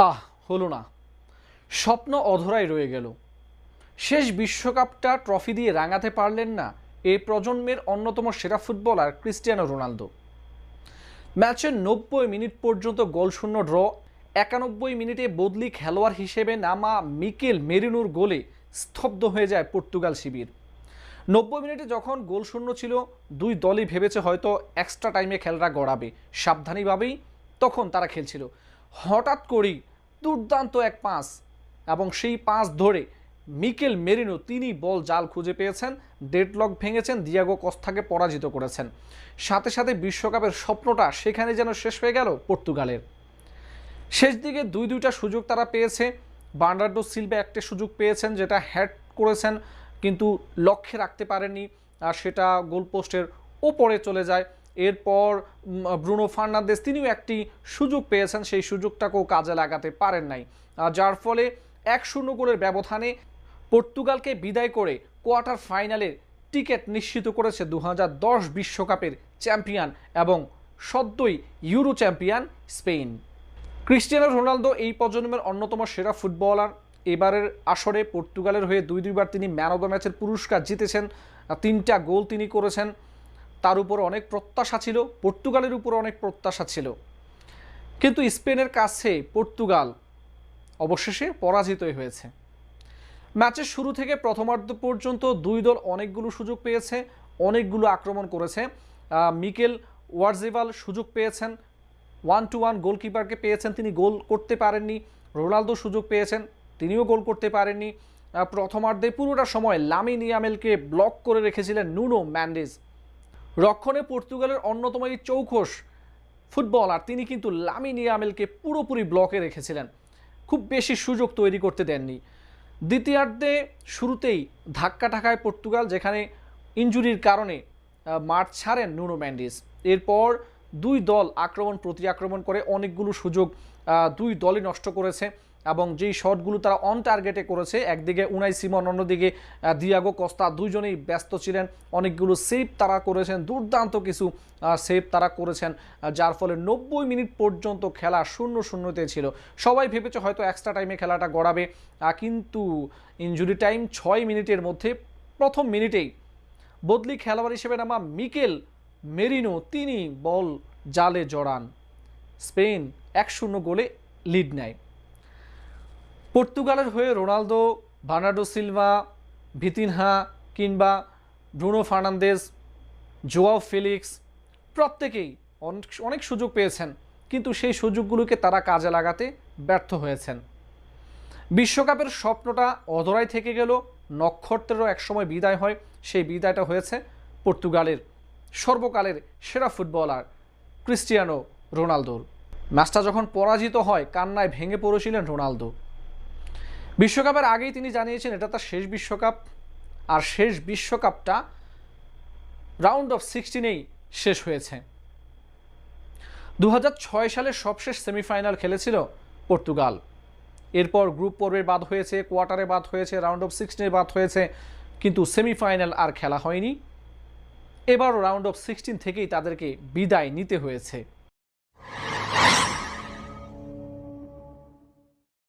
আহ হলো না, স্বপ্ন অধরাই রয়ে গেল। শেষ বিশ্বকাপটা ট্রফি দিয়ে রাঙাতে পারলেন না এই প্রজন্মের অন্যতম সেরা ফুটবলার ক্রিস্টিয়ানো রোনালদো। ম্যাচের 90 মিনিট পর্যন্ত গোলশূন্য ড্র। 91 মিনিটে বদলি খেলোয়াড় হিসেবে নামা মিকেল মেরিনোর গোলে স্তব্ধ হয়ে যায় পর্তুগাল শিবির। 90 মিনিটে যখন গোলশূন্য ছিল, দুই দলই ভেবেছে হয়তো এক্সট্রা টাইমে খেলাটা গড়াবে, সাবধানীভাবেই তখন তারা খেলছিল। হঠাৎ করেই দুর্দান্ত এক পাস, এবং সেই পাস ধরে মিকেল মেরিনো তিনি বল জাল খুঁজে পেয়েছেন, ডেডলক ভেঙেছেন, দিয়াগো কস্তাকে পরাজিত করেছেন। সাথে সাথে বিশ্বকাপের স্বপ্নটা সেখানে যেন শেষ হয়ে গেল পর্তুগালের। শেষ দিকে দুইটা সুযোগ তারা পেয়েছে। বার্নার্ডো সিলভা একটা সুযোগ পেয়েছেন যেটা হেড করেছেন, কিন্তু লক্ষ্যে রাখতে পারেননি, আর সেটা গোলপোস্টের ওপরে চলে যায়। এরপর ব্রুনো ফার্নান্দেজ তিনিও একটি সুযোগ পেয়েছেন, সেই সুযোগটাকেও কাজে লাগাতে পারেন নাই, যার ফলে 1-0 গোলের ব্যবধানে পর্তুগালকে বিদায় করে কোয়ার্টার ফাইনালের টিকিট নিশ্চিত করেছে 2010 বিশ্বকাপের চ্যাম্পিয়ন এবং সদ্যই Euro champion Spain. Cristiano Ronaldo এই প্রজন্মের অন্যতম সেরা ফুটবলার। এবারের আসরে পর্তুগালের হয়ে দুইবার তিনি ম্যান অব দ্য ম্যাচের পুরস্কার জিতেছেন, 3টা গোল তিনি করেছেন। তার উপর অনেক প্রত্যাশা ছিল, পর্তুগালের উপর অনেক প্রত্যাশা ছিল, কিন্তু স্পেনের কাছে পর্তুগাল অবশেষে পরাজিতই হয়েছে। ম্যাচের শুরু থেকে প্রথমার্ধ পর্যন্ত দুই দল অনেকগুলো সুযোগ পেয়েছে, অনেকগুলো আক্রমণ করেছে। মিকেল ওয়ারজিবাল সুযোগ পেয়েছেন, 1-1 গোলকিপারকে পেয়েছেন, তিনি গোল করতে পারেননি। রোনালদো সুযোগ পেয়েছেন, তিনিও গোল করতে পারেননি। প্রথমার্ধে পুরোটা সময় লামিন ইয়ামালকে ব্লক করে রেখেছিলেন নুনো মেন্ডেস। রক্ষণে পর্তুগালের অন্যতম এই চৌখস ফুটবলার তিনি কিন্তু লামিন ইয়ামালকে পুরোপুরি ব্লকে রেখেছিলেন, খুব বেশি সুযোগ তৈরি করতে দেননি। দ্বিতীয়ার্ধে শুরুতেই ধাক্কা ঠাকায় পর্তুগাল, যেখানে ইনজুরির কারণে মাঠ ছাড়েন নুনো মেন্ডেস। এরপর দুই দল আক্রমণ প্রতি আক্রমণ করে অনেকগুলো সুযোগ দুই দলই নষ্ট করেছে, এবং যেই শটগুলো তারা অন টার্গেটে করেছে, একদিকে উনাই সিমন, অন্যদিকে দিয়াগো কস্তা, দুইজনেই ব্যস্ত ছিলেন। অনেকগুলো সেভ তারা করেছেন, দুর্দান্ত কিছু সেভ তারা করেছেন, যার ফলে 90 মিনিট পর্যন্ত খেলা 0-0-তে ছিল। সবাই ভেবেছে হয়তো এক্সট্রা টাইমে খেলাটা গড়াবে, কিন্তু ইনজুরি টাইম 6 মিনিটের মধ্যে প্রথম মিনিটেই বদলি খেলোয়াড় হিসেবে নামা মিকেল মেরিনো তিনি বল জালে জড়ান। স্পেন 1-0 গোলে লিড নেয়। পর্তুগালের হয়ে রোনালদো, বার্নার্ডো সিলভা, ভিতিনহা কিংবা ব্রুনো ফার্নান্দেজ, জোয়াও ফেলিক্স প্রত্যেকেই অনেক সুযোগ পেয়েছেন, কিন্তু সেই সুযোগগুলোকে তারা কাজে লাগাতে ব্যর্থ হয়েছেন। বিশ্বকাপের স্বপ্নটা অধরাই থেকে গেল। নক্ষত্রেরও একসময় বিদায় হয়, সেই বিদায়টা হয়েছে পর্তুগালের সর্বকালের সেরা ফুটবলার ক্রিস্টিয়ানো রোনালদোর। ম্যাচটা যখন পরাজিত হয়, কান্নায় ভেঙে পড়েছিলেন রোনালদো। বিশ্বকাপের আগেই তিনি জানিয়েছেন এটা তার শেষ বিশ্বকাপ, আর শেষ বিশ্বকাপটা রাউন্ড অফ 16-এই শেষ হয়েছে। 2006 সালে সবশেষ সেমিফাইনাল খেলেছিল পর্তুগাল। এরপর গ্রুপ পর্বে বাদ হয়েছে, কোয়ার্টারে বাদ হয়েছে, রাউন্ড অফ 16-এ বাদ হয়েছে, কিন্তু সেমিফাইনাল আর খেলা হয়নি। এবারও রাউন্ড অফ 16 থেকেই তাদেরকে বিদায় নিতে হয়েছে।